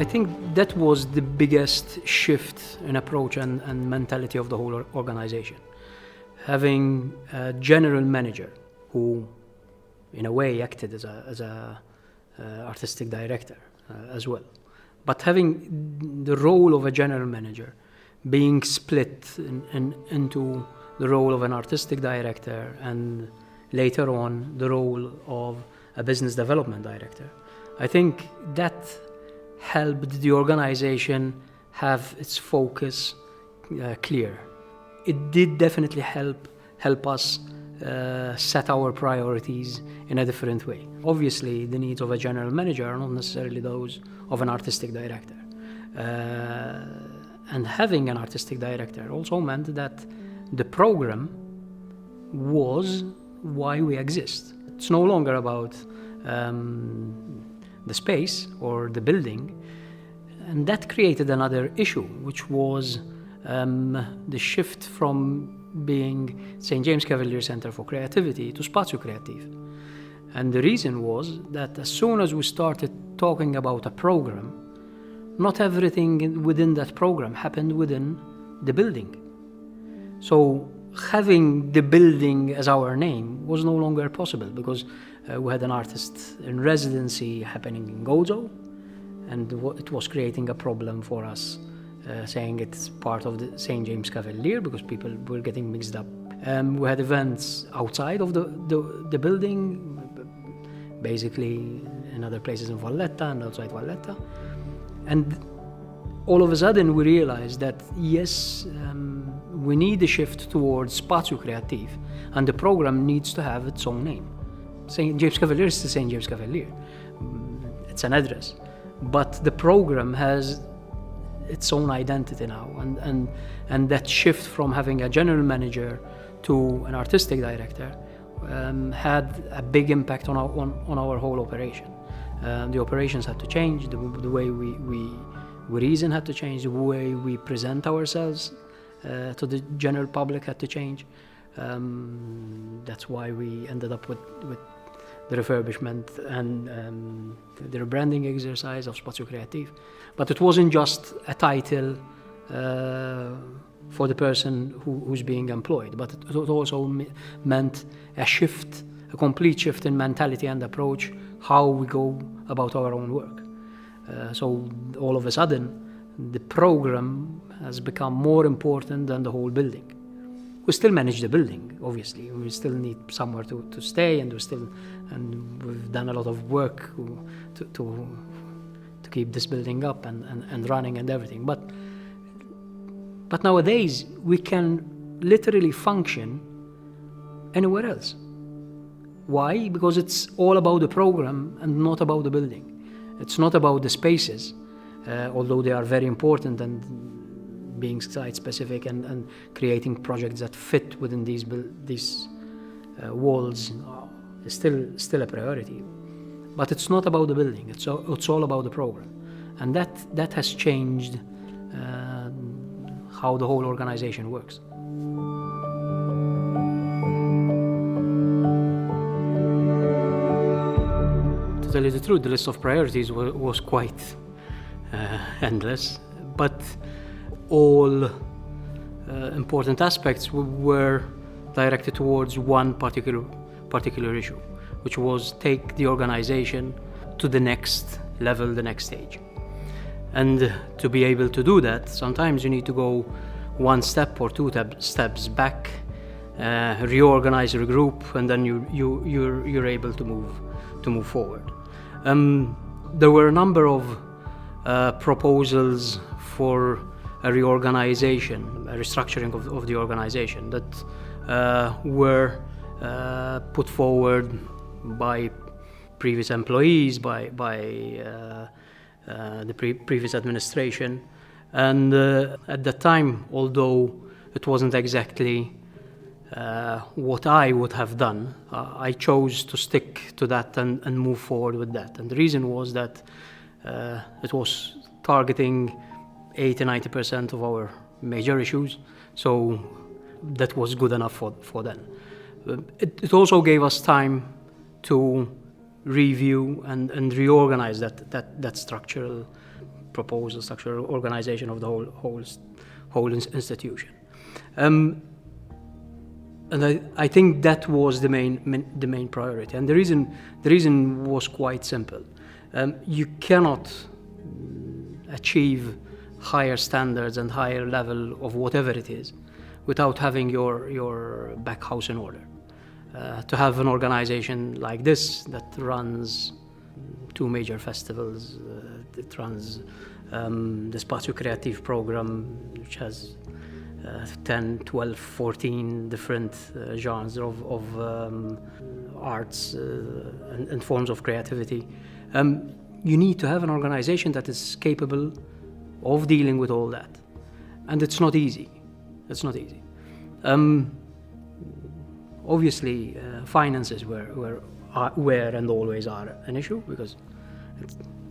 I think that was the biggest shift in approach and mentality of the whole organization. Having a general manager who, in a way, acted as a artistic director as well. But having the role of a general manager being split into the role of an artistic director and later on the role of a business development director, I think that helped the organization have its focus clear. It did definitely help us set our priorities in a different way. Obviously, the needs of a general manager are not necessarily those of an artistic director. And having an artistic director also meant that the program was why we exist. It's no longer about the space or the building. And that created another issue, which was the shift from being St. James Cavalier Center for Creativity to Spazju Kreattiv. And the reason was that as soon as we started talking about a program, not everything within that program happened within the building. So having the building as our name was no longer possible because we had an artist in residency happening in Gozo, and it was creating a problem for us, saying it's part of the St. James Cavalier because people were getting mixed up. We had events outside of the building, basically in other places in Valletta and outside Valletta. And all of a sudden we realized that yes, we need a shift towards Spazju Kreattiv, and the program needs to have its own name. St. James Cavalier is the St. James Cavalier. It's an address. But the program has its own identity now, and that shift from having a general manager to an artistic director had a big impact on our whole operation. The operations had to change, the way we reason had to change, the way we present ourselves to the general public had to change. That's why we ended up with the refurbishment and the rebranding exercise of Spazju Kreattiv. But it wasn't just a title for the person who's being employed, but it also meant a complete shift in mentality and approach, how we go about our own work. So all of a sudden, the program has become more important than the whole building. We still manage the building, obviously. We still need somewhere to stay, and we've done a lot of work to keep this building up and running and everything. But nowadays we can literally function anywhere else. Why? Because it's all about the program and not about the building. It's not about the spaces, although they are very important and being site-specific and creating projects that fit within these walls is still a priority. But it's not about the building, it's all about the program. And that has changed how the whole organization works. To tell you the truth, the list of priorities was quite endless, but all important aspects were directed towards one particular issue, which was take the organization to the next level, the next stage. And to be able to do that, sometimes you need to go one step or two steps back, reorganize, regroup, and then you're able to move forward. There were a number of proposals for a reorganization, a restructuring of the organization that were put forward by previous employees, by the previous administration. And at that time, although it wasn't exactly what I would have done, I chose to stick to that and move forward with that. And the reason was that it was targeting 80-90% of our major issues, so that was good enough for them. It also gave us time to review and reorganize that structural propose a structural organization of the whole institution. And I think that was the main priority. And the reason was quite simple. You cannot achieve higher standards and higher level of whatever it is without having your back house in order. To have an organization like this that runs 2 major festivals, it runs the Spazju Kreattiv program, which has 10, 12, 14 different genres of arts and forms of creativity. You need to have an organization that is capable of dealing with all that. And it's not easy. It's not easy. Obviously, finances were and always are an issue, because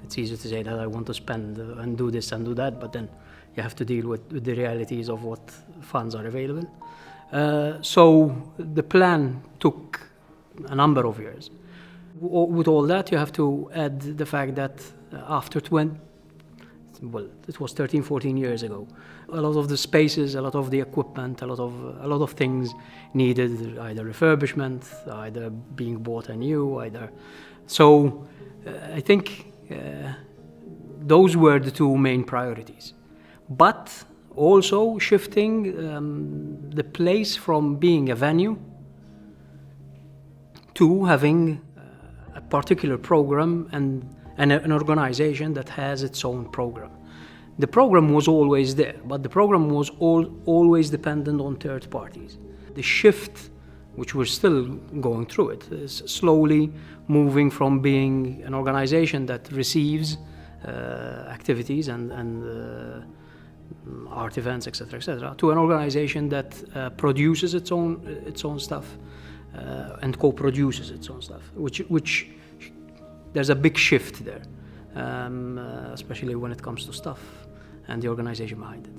it's easy to say that I want to spend and do this and do that, but then you have to deal with the realities of what funds are available. So the plan took a number of years. With all that, you have to add the fact that after it was 13, 14 years ago, a lot of the spaces, a lot of the equipment, a lot of things needed either refurbishment, either being bought anew, So I think those were the 2 main priorities. But also shifting the place from being a venue to having a particular program and an organization that has its own program. The program was always there, but the program was always dependent on third parties. The shift, which we're still going through it, is slowly moving from being an organization that receives activities and art events, etc., to an organization that produces its own stuff and co-produces its own stuff, which there's a big shift there, especially when it comes to stuff and the organization behind it.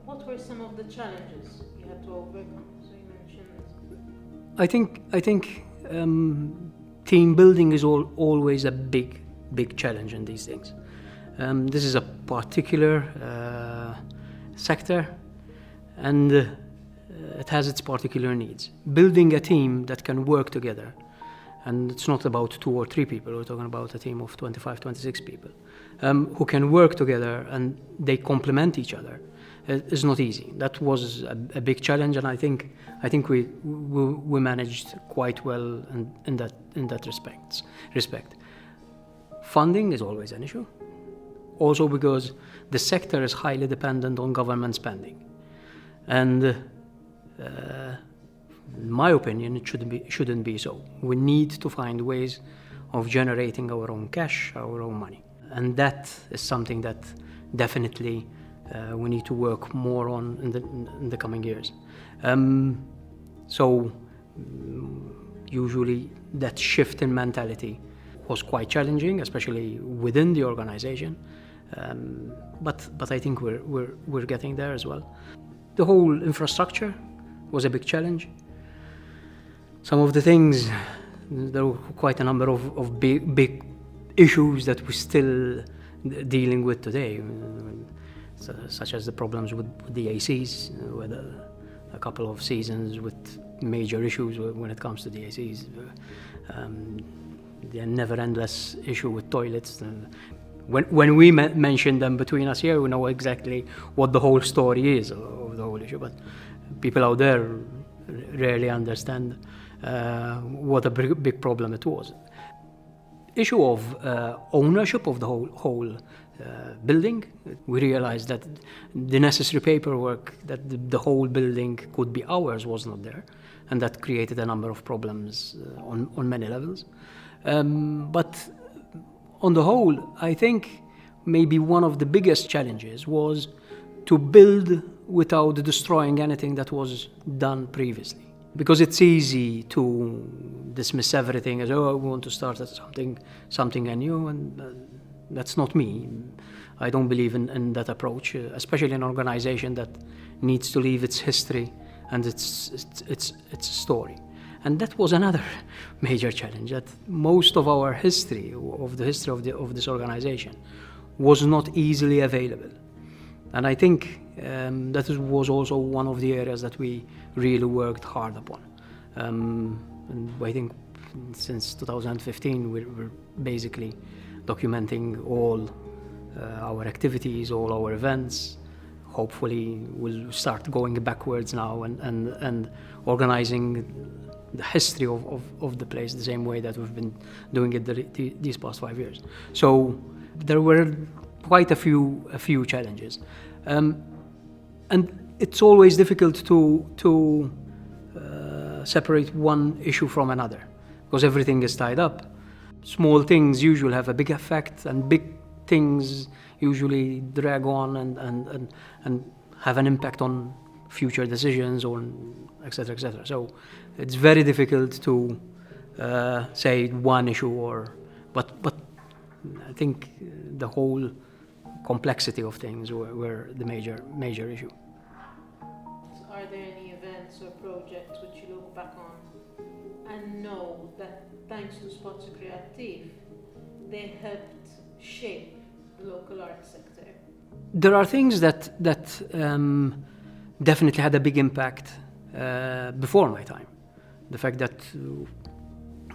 What were some of the challenges you had to overcome? So you mentioned. I think team building is always a big challenge in these things. This is a particular sector, and it has its particular needs. Building a team that can work together, and it's not about 2 or 3 people, we're talking about a team of 25, 26 people, who can work together and they complement each other, is not easy. That was a big challenge, and I think we managed quite well in that respect. Funding is always an issue, also because the sector is highly dependent on government spending, and in my opinion, it shouldn't be so. We need to find ways of generating our own cash, our own money, and that is something that definitely we need to work more on in the coming years. So usually that shift in mentality was quite challenging, especially within the organization. But I think we're getting there as well. The whole infrastructure was a big challenge. Some of the things, there were quite a number of big issues that we're still dealing with today, such as the problems with the ACs, with a couple of seasons with major issues when it comes to the ACs. The never-endless issue with toilets. When we mention them between us here, we know exactly what the whole story is of the whole issue, but people out there rarely understand what a big problem it was. Issue of ownership of the whole building. We realized that the necessary paperwork that the whole building could be ours was not there, and that created a number of problems on many levels. But on the whole, I think maybe one of the biggest challenges was to build without destroying anything that was done previously. Because it's easy to dismiss everything as, oh, we want to start at something anew, and that's not me. I don't believe in that approach, especially an organization that needs to leave its history and its story. And that was another major challenge, that most of our history, of this organization, was not easily available. And I think that was also one of the areas that we really worked hard upon. And I think since 2015 we're basically documenting all our activities, all our events. Hopefully we'll start going backwards now and organizing the history of the place the same way that we've been doing it these past 5 years. So there were quite a few challenges, and it's always difficult to separate one issue from another because everything is tied up. Small things usually have a big effect, and big things usually drag on and have an impact on future decisions or etc. etc. So it's very difficult to say one issue but I think the whole complexity of things were the major issue. Are there any events or projects which you look back on and know that thanks to Spazju Kreattiv they helped shape the local arts sector? There are things that definitely had a big impact before my time. The fact that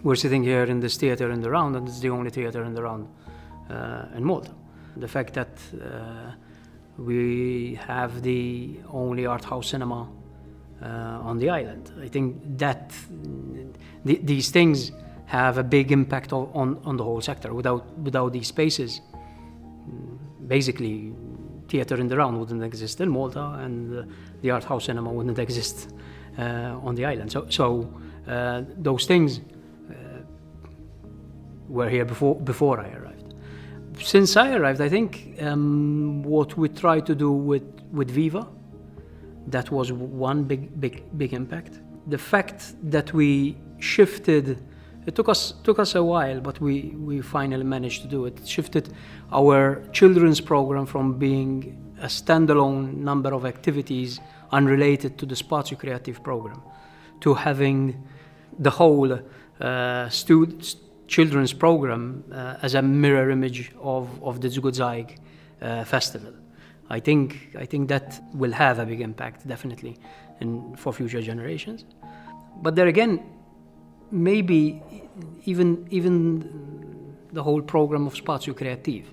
we're sitting here in this theatre in the Round, and it's the only theatre in the Round in Malta. The fact that we have the only art house cinema on the island. I think that these things have a big impact on the whole sector. Without these spaces, basically theatre in the Round wouldn't exist in Malta, and the art house cinema wouldn't exist on the island. So those things were here before I arrived. Since I arrived, I think what we tried to do with Viva, that was one big impact. The fact that we shifted, it took us a while, but we finally managed to do it. Shifted our children's program from being a standalone number of activities unrelated to the Spazju Kreattiv program to having the whole children's program as a mirror image of the Zugozhaig festival. I think that will have a big impact, definitely, for future generations. But there again, maybe even the whole program of Spazju Kreattiv,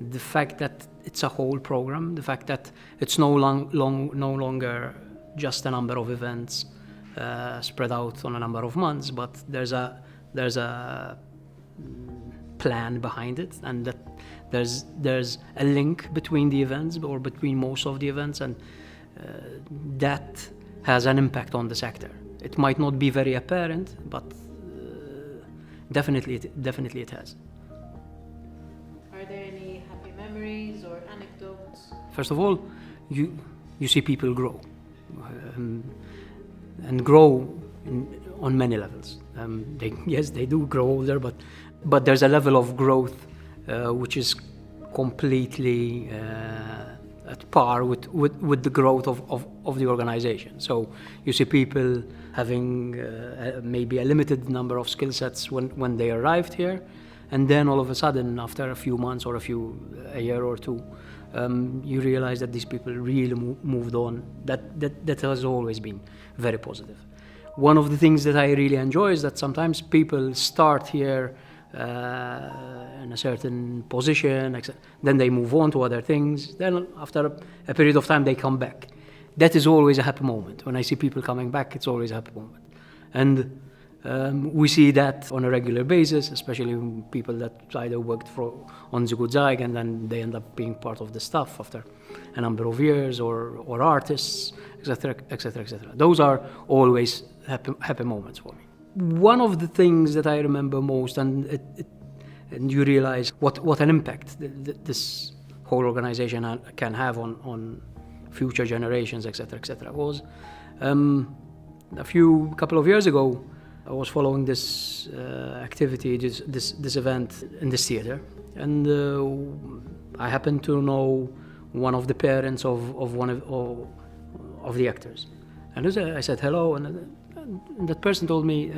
the fact that it's a whole program, the fact that it's no longer just a number of events spread out on a number of months, but there's a plan behind it, and that there's a link between the events or between most of the events, and that has an impact on the sector. It might not be very apparent, but definitely it has. Are there any happy memories or anecdotes? First of all, you see people grow, and grow on many levels. They do grow older, but there's a level of growth which is completely at par with the growth of the organization. So you see people having maybe a limited number of skill sets when they arrived here, and then all of a sudden, after a few months or a year or two, you realize that these people really moved on. That has always been very positive. One of the things that I really enjoy is that sometimes people start here in a certain position, then they move on to other things, then after a period of time they come back. That is always a happy moment. When I see people coming back, it's always a happy moment. And we see that on a regular basis, especially people that either worked on Zugozhaig and then they end up being part of the staff after a number of years, or artists, etc., etc., etc. Those are always happy moments for me. One of the things that I remember most, and you realize what an impact this whole organization can have on future generations, etc., etc., was couple of years ago. I was following this activity, this event in this theatre, and I happened to know one of the parents of one of the actors, and I said hello, and that person told me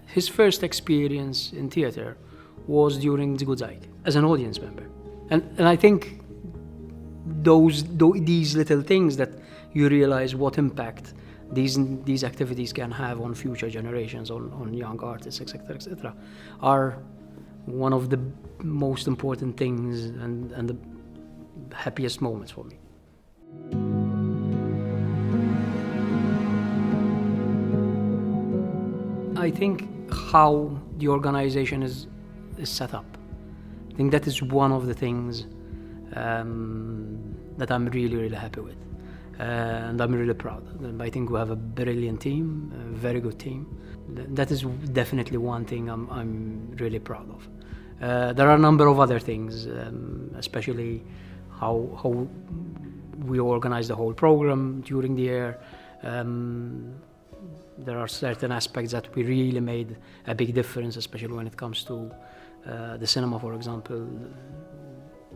his first experience in theatre was during Zugozhaig as an audience member. And I think these little things that you realize what impact these activities can have on future generations, on young artists, etc., are one of the most important things and the happiest moments for me. I think how the organization is set up. I think that is one of the things that I'm really happy with, and I'm really proud. I think we have a brilliant team, a very good team. That is definitely one thing I'm really proud of. There are a number of other things, especially how we organize the whole program during the year. There are certain aspects that we really made a big difference, especially when it comes to the cinema, for example.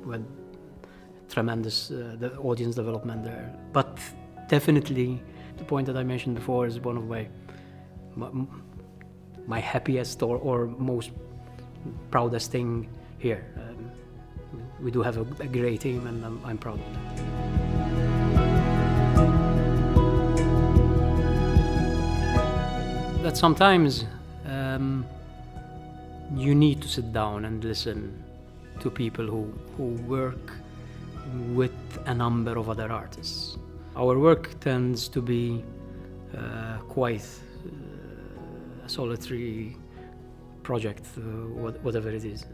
We had tremendous the audience development there. But definitely, the point that I mentioned before is one of my happiest or most proudest thing here. We do have a great team, and I'm proud of that. That sometimes you need to sit down and listen to people who work with a number of other artists. Our work tends to be quite a solitary project, whatever it is.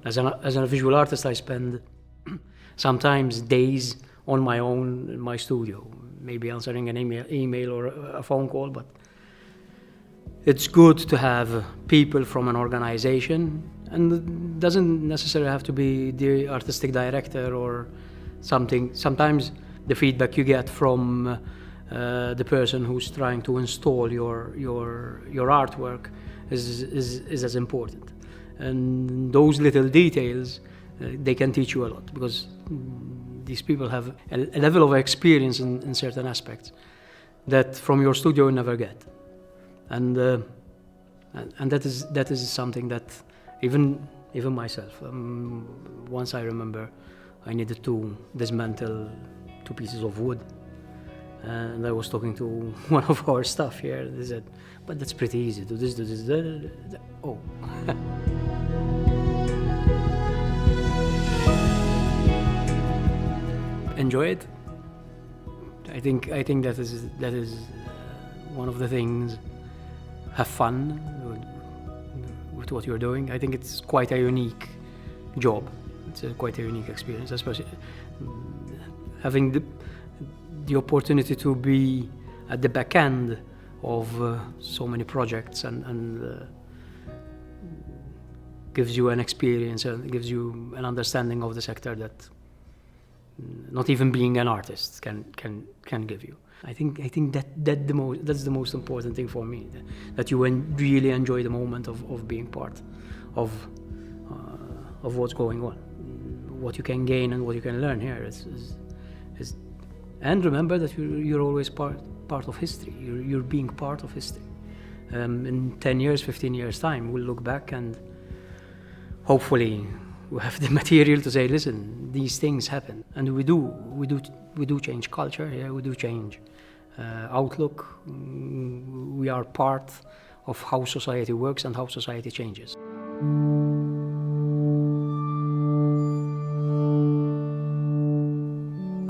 As a visual artist, I spend sometimes days on my own in my studio, maybe answering an email or a phone call, but it's good to have people from an organization, and it doesn't necessarily have to be the artistic director or something. Sometimes the feedback you get from the person who's trying to install your artwork is as important. And those little details, they can teach you a lot, because these people have a level of experience in certain aspects that from your studio you never get. And that is something that even myself, once I remember I needed to dismantle 2 pieces of wood, and I was talking to one of our staff here. They said, "But that's pretty easy. Do this, that." Oh. Enjoy it. I think that is one of the things. Have fun with what you're doing. I think it's quite a unique job. It's quite a unique experience, especially having the opportunity to be at the back end of so many projects, and gives you an experience and gives you an understanding of the sector that not even being an artist can give you. I think that's the most important thing for me, that you really enjoy the moment of being part of what's going on, what you can gain and what you can learn here is and remember that you're always part of history. You're being part of history. In 10 years, 15 years time, we'll look back and hopefully we have the material to say, listen, these things happen, and we do change culture. Yeah, we do change outlook. We are part of how society works and how society changes.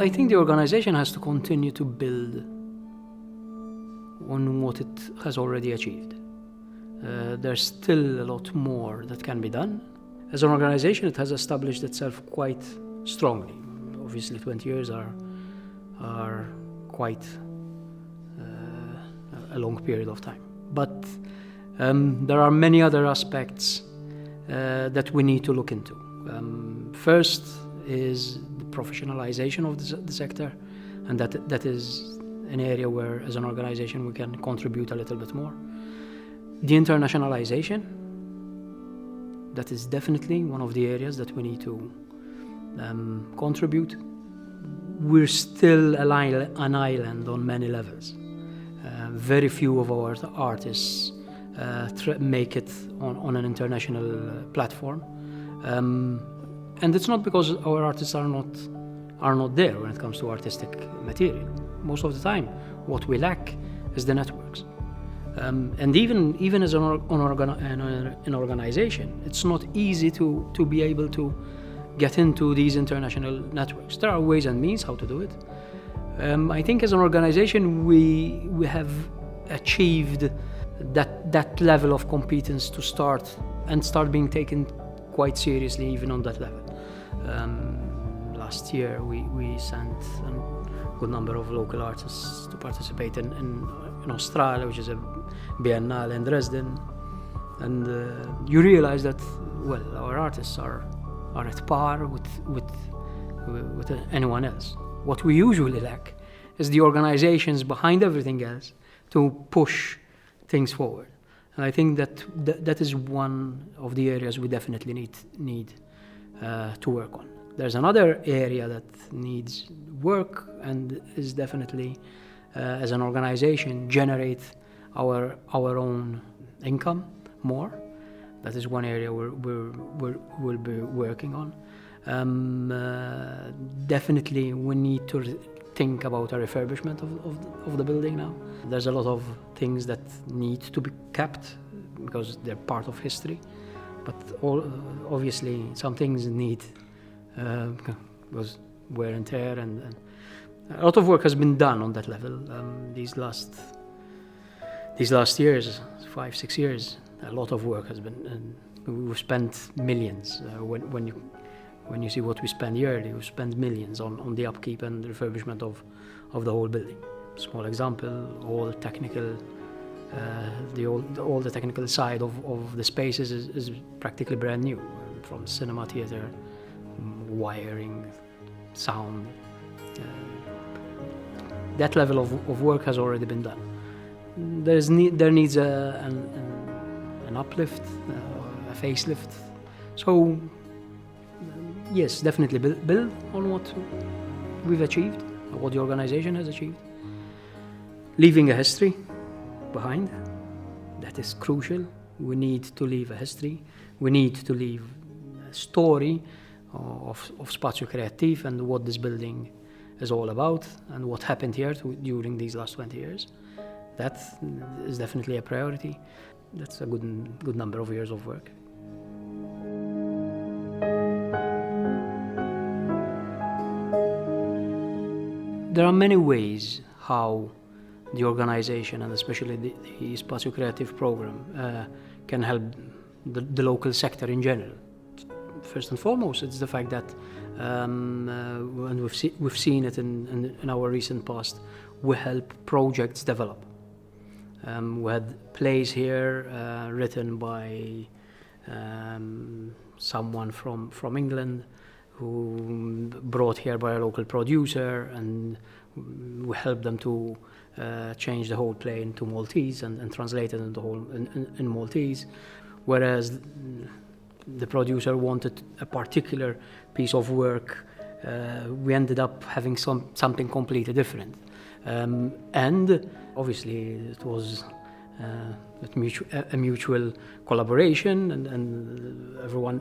I think the organization has to continue to build on what it has already achieved. There's still a lot more that can be done. As an organization, it has established itself quite strongly. Obviously, 20 years are quite a long period of time. But there are many other aspects that we need to look into. First is the professionalization of the sector, and that is an area where, as an organization, we can contribute a little bit more. The internationalization, that is definitely one of the areas that we need to contribute. We're still an island on many levels. Very few of our artists make it on an international platform. And it's not because our artists are not there when it comes to artistic material. Most of the time, what we lack is the networks. And even as an organization, it's not easy to be able to get into these international networks. There are ways and means how to do it. I think as an organization, we have achieved that level of competence to start being taken quite seriously even on that level. Last year we sent a good number of local artists to participate in Australia, which is a biennale in Dresden, and you realize that, well, our artists are at par with anyone else. What we usually lack is the organizations behind everything else to push things forward. And I think that is one of the areas we definitely need to work on. There's another area that needs work and is definitely, as an organization, generate our own income more. That is one area we'll be working on. Definitely we need to think about a refurbishment of the building now. There's a lot of things that need to be kept because they're part of history, but obviously some things need because wear and tear, and a lot of work has been done on that level these last years, 5-6 years. A lot of work has been, and we've spent millions. When you see what we spend yearly, we spend millions on the upkeep and refurbishment of the whole building. Small example, all technical, all the technical side of the spaces is practically brand new, from cinema, theater, wiring, sound. That level of work has already been done. There needs an uplift, a facelift. So yes, definitely build on what we've achieved, what the organization has achieved. Leaving a history behind, that is crucial. We need to leave a history. We need to leave a story of Spazju Kreattiv and what this building is all about and what happened here during these last 20 years. That is definitely a priority. That's a good number of years of work. There are many ways how the organization, and especially the Spazju Kreattiv program, can help the local sector in general. First and foremost, it's the fact that, and we've seen it in our recent past, we help projects develop. We had plays here written by someone from England, who brought here by a local producer, and we helped them to change the whole play into Maltese and translate it in Maltese, whereas the producer wanted a particular piece of work. We ended up having something completely different, and obviously it was a mutual collaboration, and everyone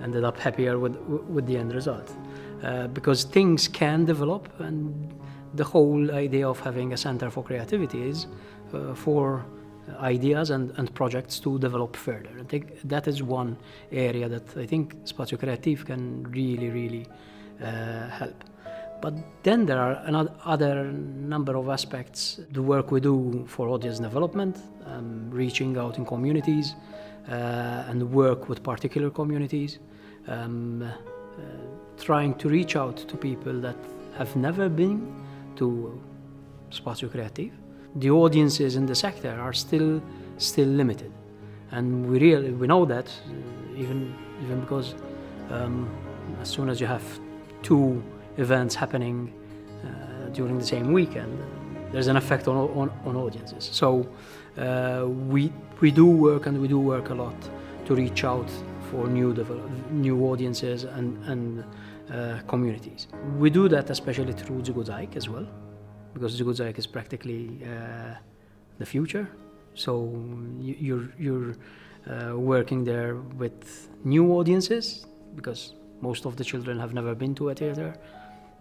ended up happier with the end result, because things can develop, and the whole idea of having a center for creativity is for ideas and projects to develop further. I think that is one area that I think Spazju Kreattiv can really help. But then there are another number of aspects. The work we do for audience development, reaching out in communities, and work with particular communities, trying to reach out to people that have never been to Spazju Kreattiv. The audiences in the sector are still limited, and we know that even because as soon as you have 2 events happening during the same weekend, there's an effect on audiences. So we do work, and we do work a lot to reach out for new audiences and communities. We do that especially through Ziguzaik as well, because Ziguzaik is practically the future. So you're working there with new audiences, because Most of the children have never been to a theatre,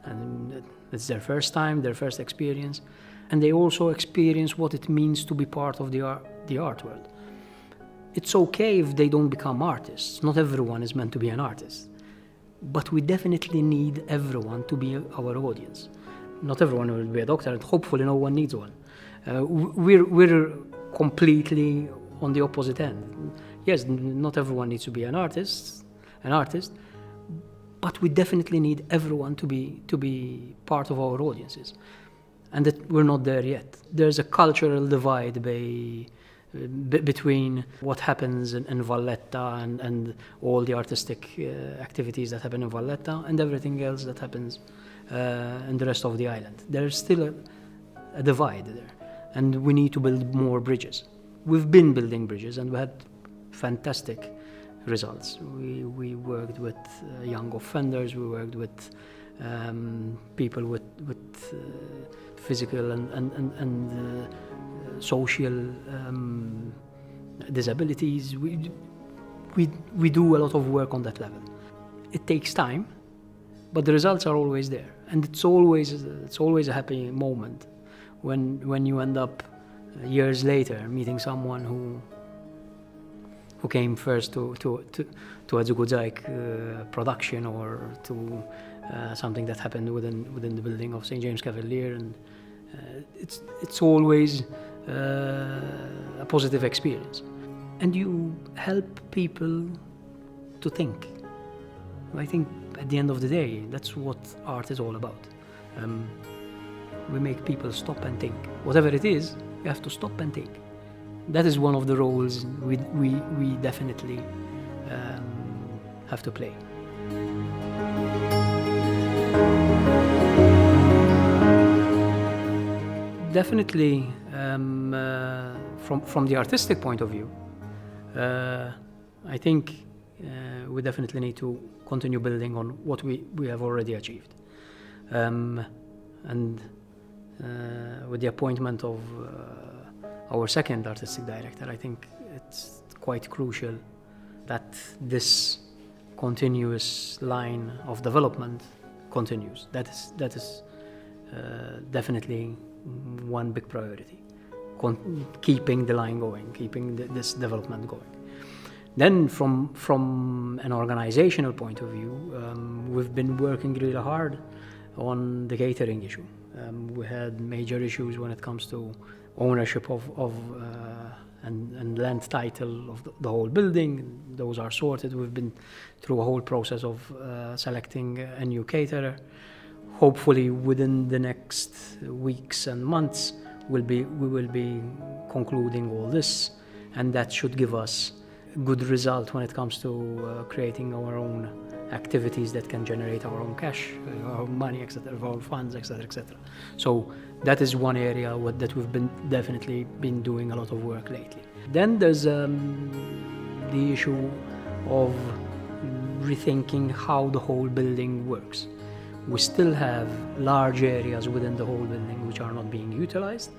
and it's their first time, their first experience. And they also experience what it means to be part of the art world. It's okay if they don't become artists. Not everyone is meant to be an artist. But we definitely need everyone to be our audience. Not everyone will be a doctor, and hopefully no one needs one. We're completely on the opposite end. Yes, not everyone needs to be an artist, but we definitely need everyone to be part of our audiences. And that we're not there yet. There's a cultural divide between what happens in Valletta and all the artistic activities that happen in Valletta and everything else that happens in the rest of the island. There's still a divide there, and we need to build more bridges. We've been building bridges, and we had fantastic results. We worked with young offenders, we worked with people with physical and social disabilities. We do a lot of work on that level. It takes time, but the results are always there, and it's always a happy moment when you end up years later meeting someone who came first to a Zuguzaik production, or to something that happened within the building of St. James Cavalier, and it's always a positive experience. And you help people to think. I think at the end of the day, that's what art is all about. We make people stop and think. Whatever it is, you have to stop and think. That is one of the roles we definitely have to play. Definitely, from the artistic point of view, I think we definitely need to continue building on what we have already achieved. And with the appointment of our second artistic director, I think it's quite crucial that this continuous line of development continues. That is definitely one big priority. Keeping the line going, keeping this development going. Then from an organizational point of view, we've been working really hard on the catering issue. We had major issues when it comes to ownership of and land title of the whole building. Those are sorted. We've been through a whole process of selecting a new caterer. Hopefully within the next weeks and months we will be concluding all this, and that should give us a good result when it comes to creating our own activities that can generate our own cash, our own money, etc., our own funds, etc., etc. So that is one area that we've definitely been doing a lot of work lately. Then there's the issue of rethinking how the whole building works. We still have large areas within the whole building which are not being utilized.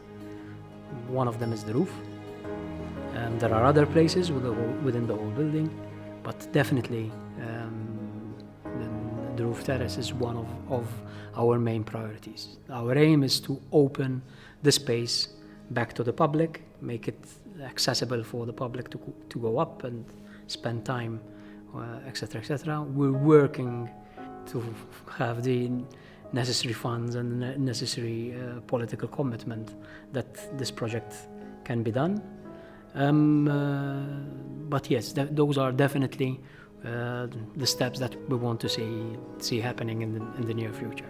One of them is the roof. There are other places within the whole building, but definitely the roof terrace is one of our main priorities. Our aim is to open the space back to the public, make it accessible for the public to go up and spend time, etc., etc. We're working to have the necessary funds and necessary political commitment that this project can be done. But yes, those are definitely the steps that we want to see happening in the near future.